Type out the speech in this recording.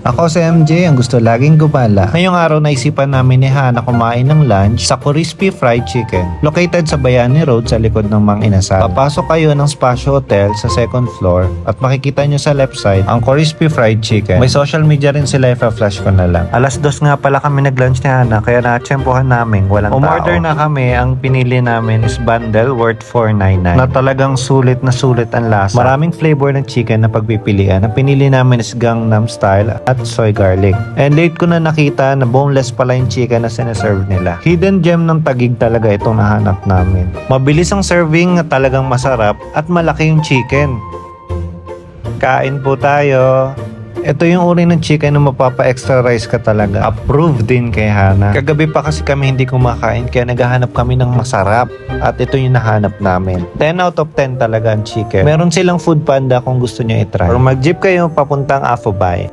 Ako si MJ, ang gusto laging gumala. Ngayong araw naisipan namin ni Hana kumain ng lunch sa Crispy Fried Chicken. Located sa Bayani Road sa likod ng Mang Inasal. Papasok kayo ng Spasio Hotel sa second floor at makikita nyo sa left side ang Crispy Fried Chicken. May social media rin sila, ipa-flash ko na lang. Alas 2 nga pala kami nag-lunch ni Hana kaya na-tsempohan namin, walang tao. Umorder na kami, ang pinili namin is bundle worth $4.99 na talagang sulit na sulit ang lasa. Maraming flavor ng chicken na pagpipilian. Ang pinili namin is Gangnam Style at soy garlic. And late ko na nakita na boneless pala yung chicken na sinaserve nila. Hidden gem ng Taguig talaga itong nahanap namin. Mabilis ang serving at talagang masarap at malaki yung chicken. Kain po tayo. Ito yung uri ng chicken na mapapa-extra rice ka talaga. Approved din kay Hana. Kagabi pa kasi kami hindi kumakain kaya naghahanap kami ng masarap. At ito yung nahanap namin. 10 out of 10 talaga ang chicken. Meron silang food panda kung gusto nyo itry. Or mag-jeep kayo papuntang Afobay.